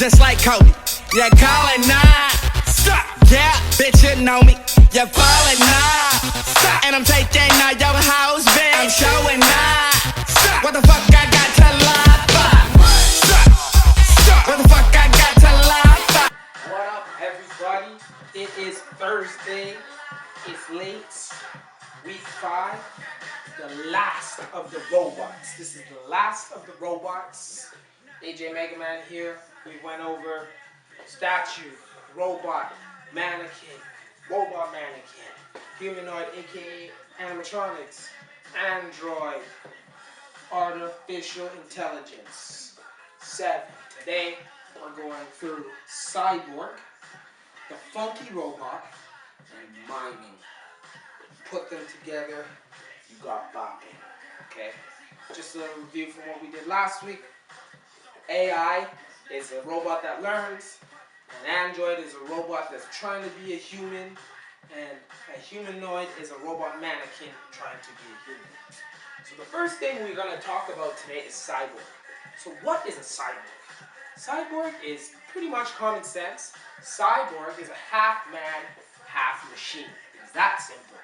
just like Kobe. Yeah, call it now. Stop. Yeah, bitch, you know me. You're falling now. Stop. And I'm taking all your house, bitch. I'm showing now. Stop. What the fuck I got to lie for? Stop. Stop. What the fuck I got to lie for? What up, everybody? It is Thursday. It's late. Week 5. The last of the robots. This is the last of the robots. AJ Mega Man here. We went over statue, robot, mannequin, humanoid, aka animatronics, android, artificial intelligence. 7. Today we're going through CYBORG, the funky robot, and miming. Put them together, you got bopping. Okay? Just a little review from what we did last week. AI is a robot that learns. An android is a robot that's trying to be a human. And a humanoid is a robot mannequin trying to be a human. So the first thing we're going to talk about today is cyborg. So what is a cyborg? Cyborg is pretty much common sense. Cyborg is a half man, half machine. It's that simple.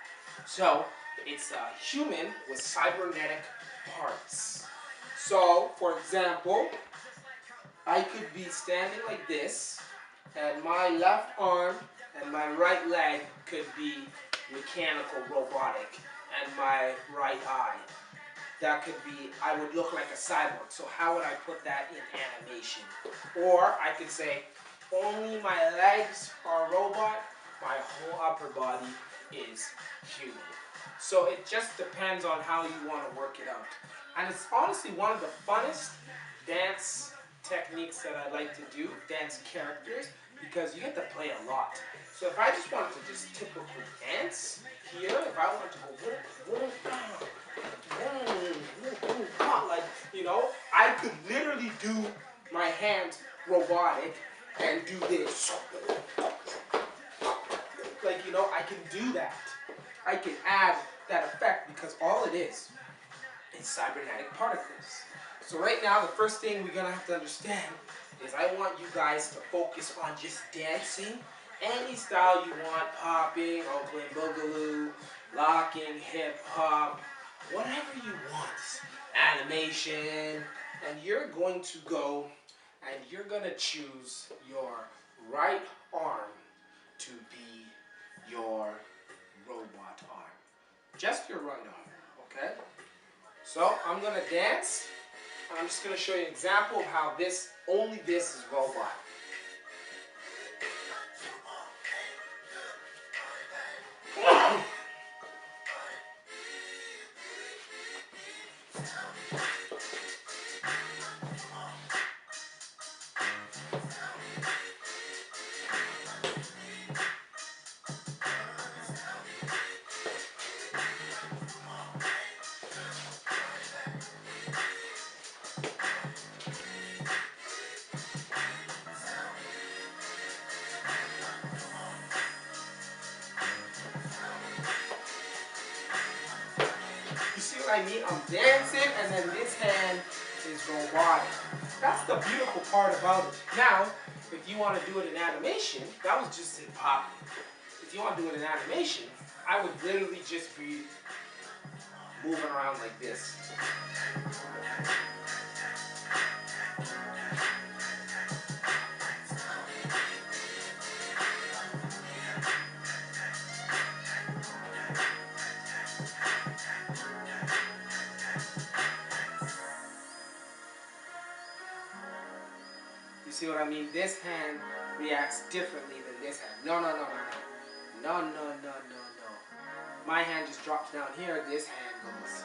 So it's a human with cybernetic parts. So, for example, I could be standing like this, and my left arm and my right leg could be mechanical, robotic, and my right eye. That could be, I would look like a cyborg. So how would I put that in animation? Or I could say, only my legs are robot, my whole upper body is human. So it just depends on how you want to work it out. And it's honestly one of the funnest dance techniques that I like to do, dance characters, because you get to play a lot. So if I just wanted to just typically dance here, if I wanted to go like, you know, I could literally do my hands robotic and do this. Like, you know, I can do that. I can add that effect because all it is cybernetic particles. So right now, the first thing we're going to have to understand is I want you guys to focus on just dancing. Any style you want, popping, Oakland Boogaloo, locking, hip-hop, whatever you want. Animation. And you're going to go and you're going to choose your right arm to be your robot arm. Just your right arm, okay? So I'm going to dance. I'm just going to show you an example of how only this is robot. You see what I mean? I'm dancing and then this hand is robotic. That's the beautiful part about it. Now, if you want to do it in animation, that was just in popping. If you want to do it in animation, I would literally just be moving around like this. You see what I mean? This hand reacts differently than this hand. No. My hand just drops down here. This hand goes.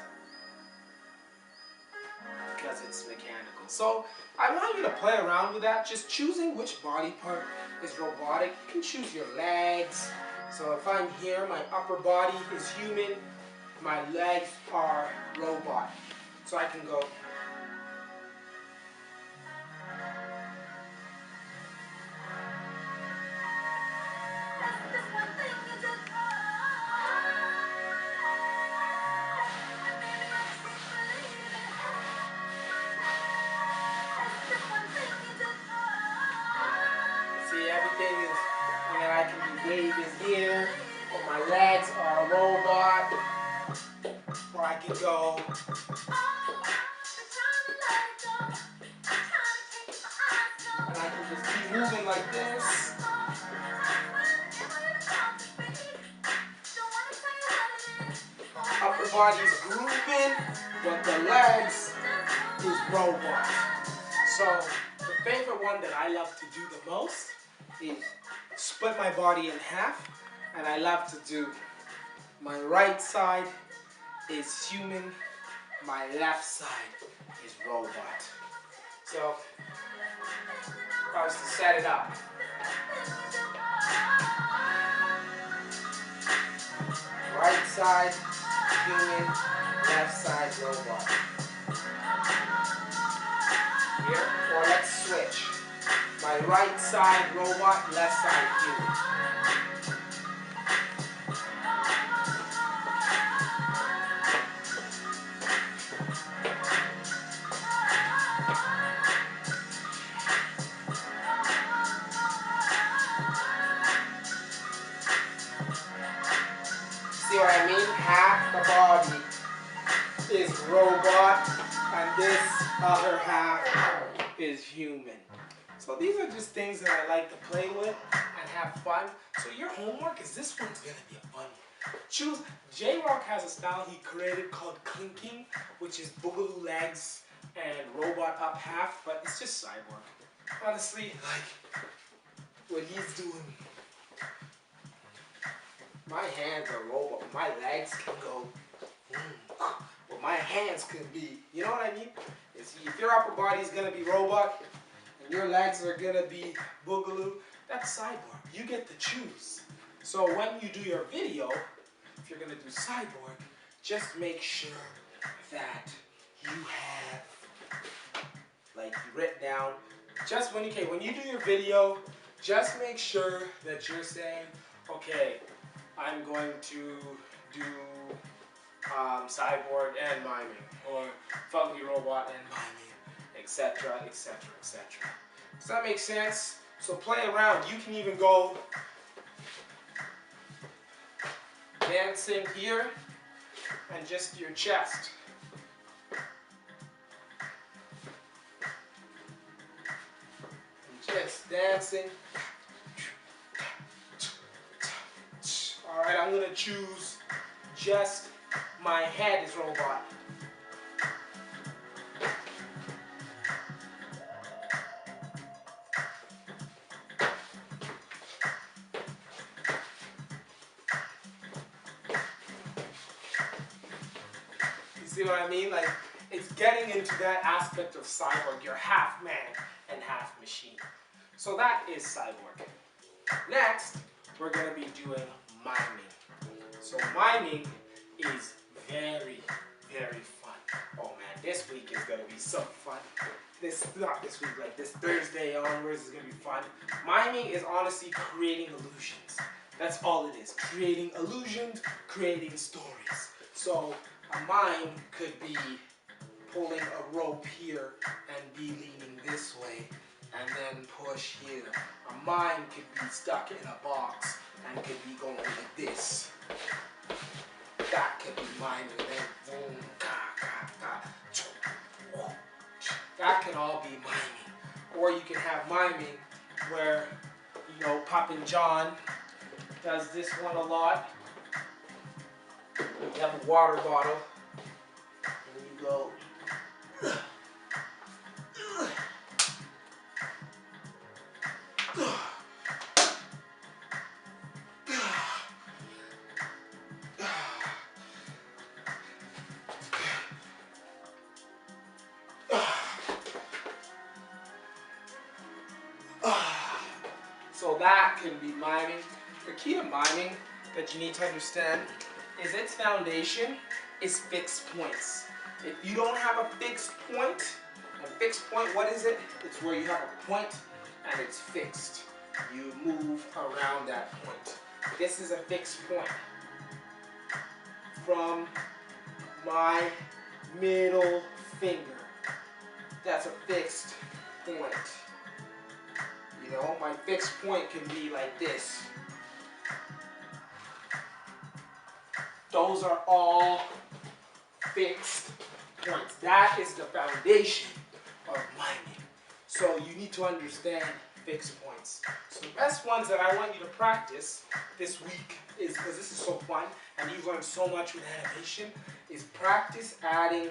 Because it's mechanical. So I want you to play around with that. Just choosing which body part is robotic. You can choose your legs. So if I'm here, my upper body is human. My legs are robot. So I can go. thing is, and then I can be waving here, or my legs are a robot, or I can go. And I can just keep moving like this. Upper body's grooving, but the legs is robot. So the favorite one that I love to do the most is split my body in half, and I love to do my right side is human, my left side is robot. So if I was to set it up, right side human, left side robot. Here, or let's switch. My right side robot, left side human. See what I mean? Half the body is robot, and this other half is human. So these are just things that I like to play with and have fun. So your homework is this one's gonna be a fun one. Choose. J-Rock has a style he created called clinking, which is boogaloo legs and robot up half, but it's just cyborg. Honestly, like what he's doing. My hands are robot. My legs can go. What my hands can be. You know what I mean? If your upper body is gonna be robot and your legs are gonna be boogaloo, that's cyborg. You get to choose. So when you do your video, if you're gonna do cyborg, just make sure that you have, like, you write down. Just when you do your video, just make sure that you're saying, okay, I'm going to do cyborg and miming, or funky robot and miming, etc., etc., etc. Does that make sense? So play around. You can even go dancing here and just your chest. And just dancing. Alright, I'm going to choose just my head is robot. You see what I mean? Like, it's getting into that aspect of cyborg. You're half man and half machine. So that is cyborg. Next, we're going to be doing miming. So miming is very, very fun. Oh man, this week is going to be so fun. Not this week, like this Thursday onwards is going to be fun. Miming is honestly creating illusions. That's all it is. Creating illusions, creating stories. So a mime could be pulling a rope here and be leaning this way and then push here. A mime could be stuck in a box and could be going like this. That could be miming, and then boom, that can all be miming. Or you can have miming where, you know, Poppin' John does this one a lot. You have a water bottle, and you go. So that can be miming. The key to miming that you need to understand is its foundation is fixed points. If you don't have a fixed point, what is it? It's where you have a point and it's fixed. You move around that point. This is a fixed point. From my middle finger. That's a fixed point. You know, my fixed point can be like this. Those are all fixed points. That is the foundation of miming. So you need to understand fixed points. So the best ones that I want you to practice this week is, because this is so fun and you've learned so much with animation, is practice adding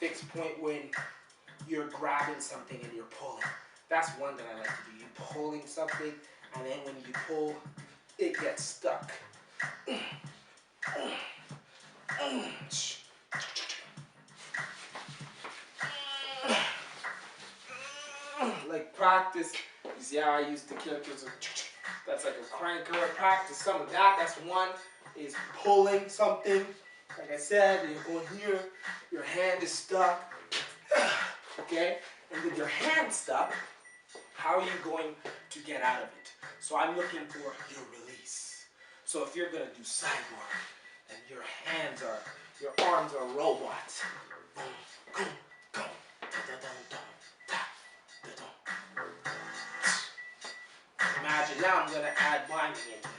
fixed point when you're grabbing something and you're pulling. That's one that I like to do. You're pulling something, and then when you pull, it gets stuck. Like practice. You see how I use the characters? That's like a cranker. Practice some of that. That's one. Is pulling something. Like I said, you're going here. Your hand is stuck. Okay? And with your hand stuck, how are you going to get out of it? So I'm looking for your release. So if you're going to do cyborg, and your arms are robots. Imagine now I'm going to add miming into it.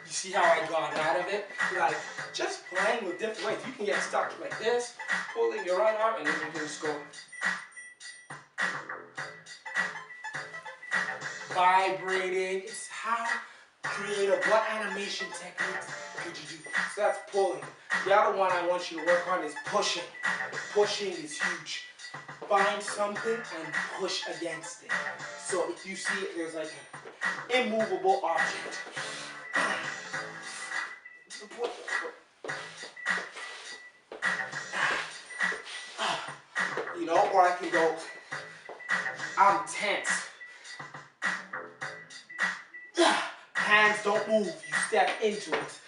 See how I got out of it? Like, just playing with different ways. You can get stuck like this, pulling your right arm, and then you can just go vibrating. It's how creative, what animation techniques could you do? So that's pulling. The other one I want you to work on is pushing. Pushing is huge. Find something and push against it. So if you see it, there's like an immovable object. You know, or I can go, I'm tense. Hands don't move, you step into it.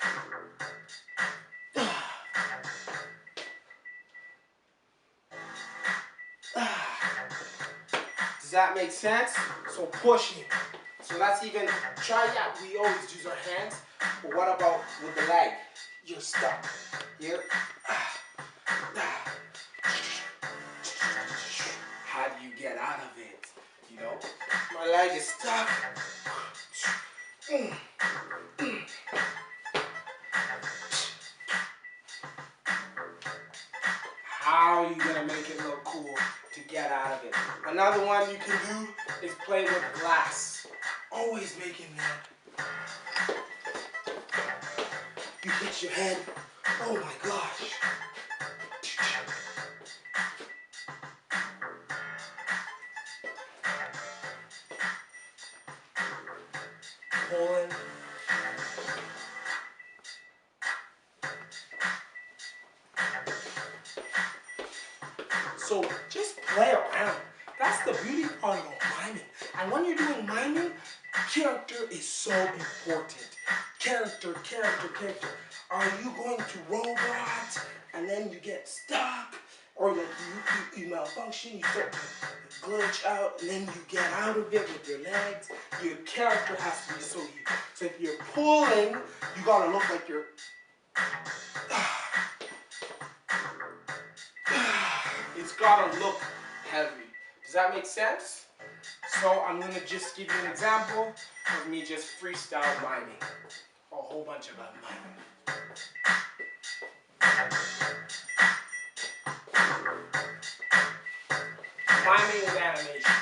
Does that make sense? So pushing. So that's even, try that. We always use our hands, but what about with the leg? You're stuck. Here. How do you get out of it? You know, my leg is stuck. How are you gonna make it look cool to get out of it? Another one you can do is play with glass. Always making that. You hit your head. Oh my gosh. Pulling. So just play around. That's the beauty part of miming. And when you're doing miming, character is so important. Character. Are you going to robot and then you get stuck? Or like you malfunction, you start to glitch out and then you get out of it with your legs. Your character has to be so huge. So if you're pulling, you gotta look like you're it's gotta look heavy. Does that make sense? So I'm gonna just give you an example of me just freestyle miming. A whole bunch of miming. Miming with animation.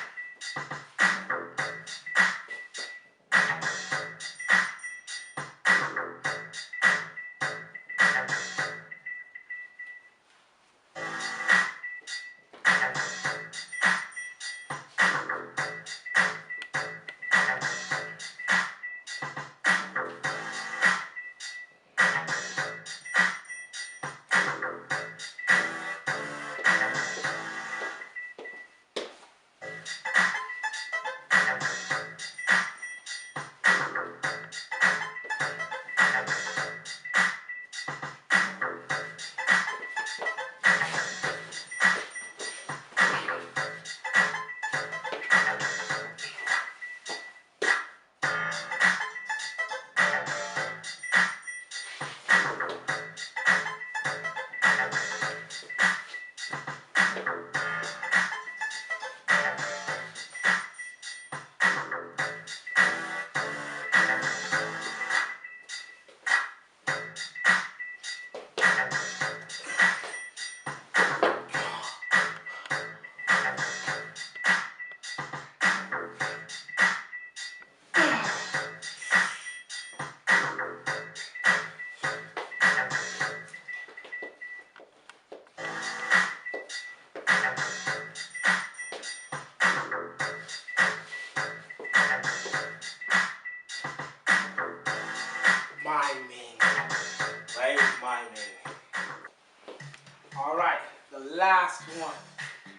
last one,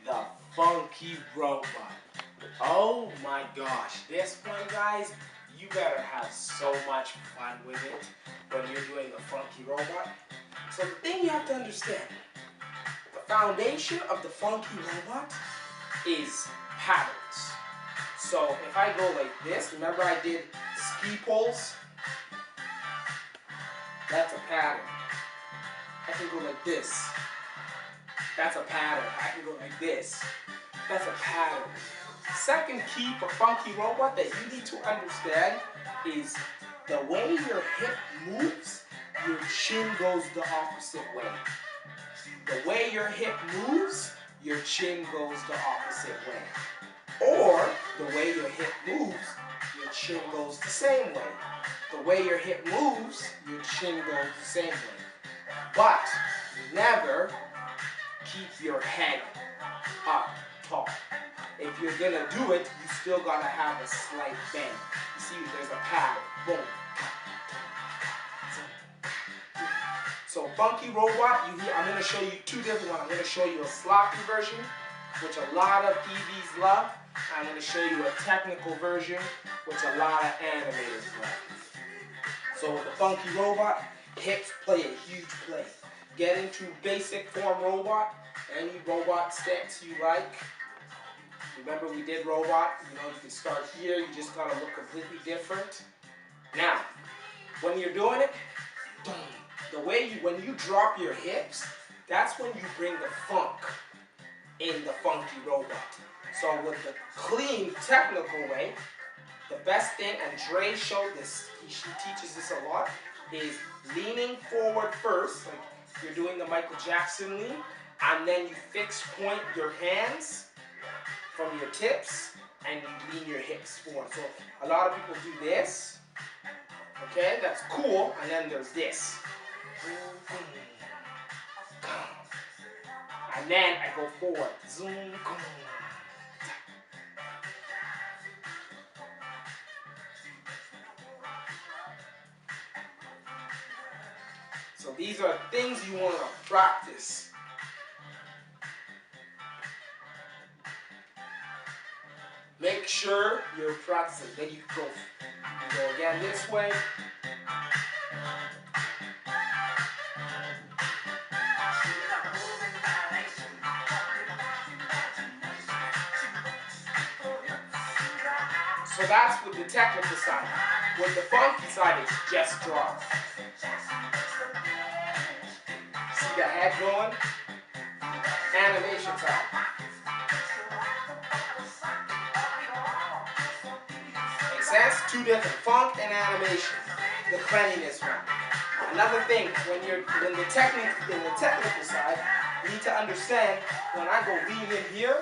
the funky robot. Oh my gosh, this one, guys, you better have so much fun with it when you're doing the funky robot. So the thing you have to understand, the foundation of the funky robot is patterns. So if I go like this, remember I did ski poles? That's a pattern. I can go like this. That's a pattern. I can go like this. That's a pattern. Second key for funky robot that you need to understand is the way your hip moves, your chin goes the opposite way. The way your hip moves, your chin goes the opposite way. Or the way your hip moves, your chin goes the same way. The way your hip moves, your chin goes the same way. But never keep your head up tall. If you're gonna do it, you still gotta have a slight bend. You see, there's a pattern. Boom. So funky robot, I'm gonna show you two different ones. I'm gonna show you a sloppy version, which a lot of EVs love. I'm gonna show you a technical version, which a lot of animators love. So with the funky robot, hips play a huge play. Get into basic form robot, any robot stance you like. Remember we did robot, you can start here, you just gotta look completely different. Now, when you're doing it, when you drop your hips, that's when you bring the funk in the funky robot. So with the clean, technical way, the best thing, and Dre showed this, she teaches this a lot, is leaning forward first, like you're doing the Michael Jackson lean, and then you fix point your hands from your tips, and you lean your hips forward. So a lot of people do this, okay, that's cool, and then there's this. And then I go forward. So these are things you want to practice. Make sure you're practicing. Then you go again this way. So that's with the technical side. With the funky side, it's just drop. See the head going? Animation side. Make sense? Two different, funk and animation. The cleanliness one. Another thing, when the technical side, you need to understand when I go lean in here,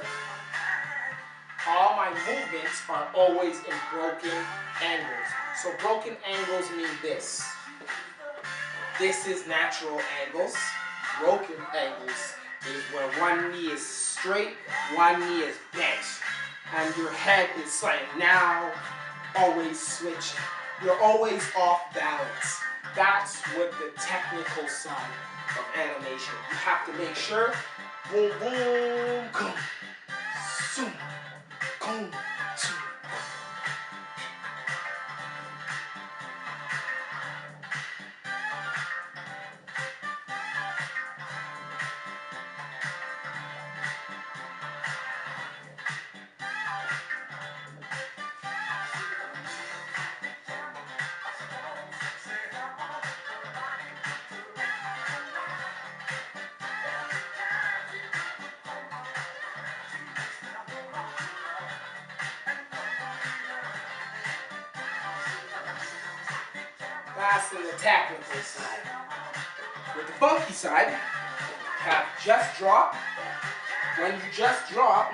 all my movements are always in broken angles. So broken angles mean this. This is natural angles. Broken angles is where one knee is straight, one knee is bent. And your head is like now always switching. You're always off balance. That's what the technical side of animation. You have to make sure, boom, boom, boom, zoom. Boom, zoom. That's in the technical side. With the funky side, you have just drop. When you just drop,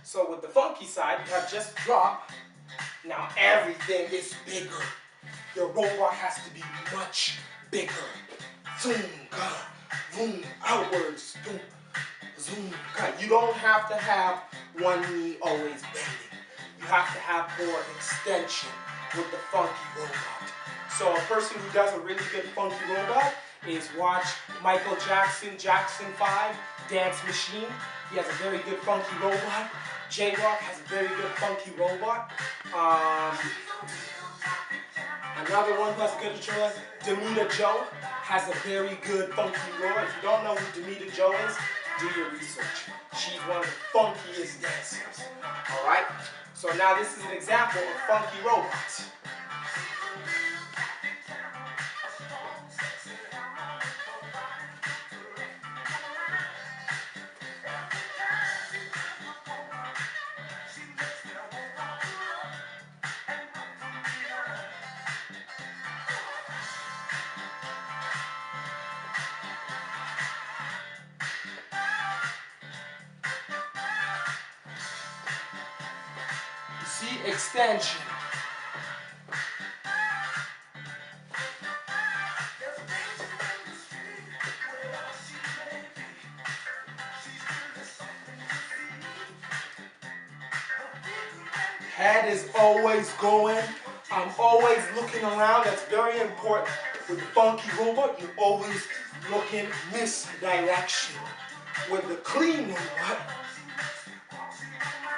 so with the funky side, you have just drop. Now everything is bigger. Your robot has to be much bigger. Zoom, boom, outwards, boom, zoom. You don't have to have one knee always bending. You have to have more extension with the funky robot. So a person who does a really good funky robot is watch Michael Jackson, Jackson 5, Dance Machine. He has a very good funky robot. J-Rock has a very good funky robot. Another one who has a good controller, Demita Joe, has a very good funky robot. If you don't know who Demita Joe is, do your research. She's one of the funkiest dancers. Alright? So now this is an example of funky robots. See, extension. Head is always going. I'm always looking around. That's very important. With the funky robot, you're always looking misdirection. With the clean robot,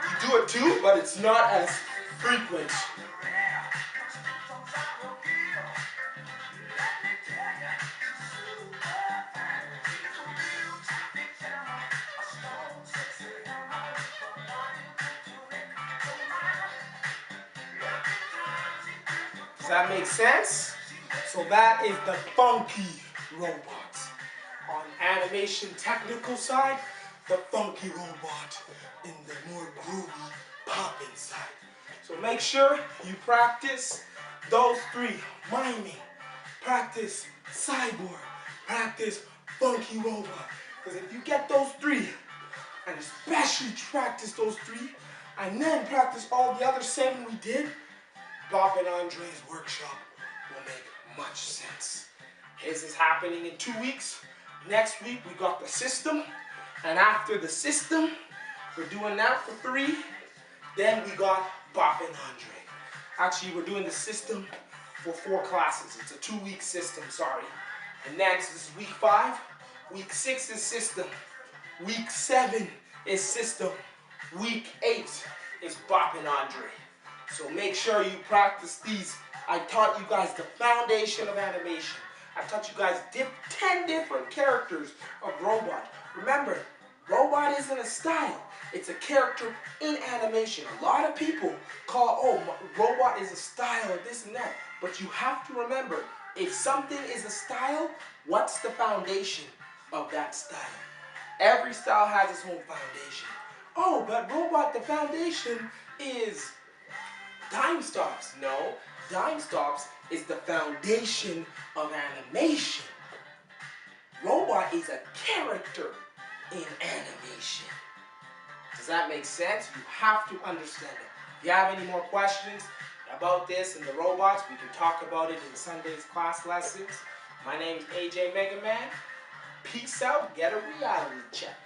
you do it too, but it's not as frequent. Does that make sense? So that is the funky robot. On animation technical side, the funky robot in the more groovy popping side. So make sure you practice those three. Miming, practice cyborg, practice funky robot. Because if you get those three, and especially practice those three, and then practice all the other 7 we did, Bob and Andre's workshop will make much sense. His is happening in 2 weeks. Next week we got the system, and after the system, we're doing that for 3. Then we got Bob and Andre. Actually, we're doing the system for 4 classes. It's a 2-week system, sorry. And next is week 5. Week 6 is system. Week 7 is system. Week 8 is Bob and Andre. So make sure you practice these. I taught you guys the foundation of animation. I taught you guys 10 different characters of robot. Remember, robot isn't a style. It's a character in animation. A lot of people call, oh, robot is a style or this and that. But you have to remember, if something is a style, what's the foundation of that style? Every style has its own foundation. Oh, but robot, the foundation is time stops. No, time stops is the foundation of animation. Robot is a character in animation. Does that make sense? You have to understand it. If you have any more questions about this and the robots, we can talk about it in Sunday's class lessons. My name is AJ Mega Man. Peace out. Get a reality check.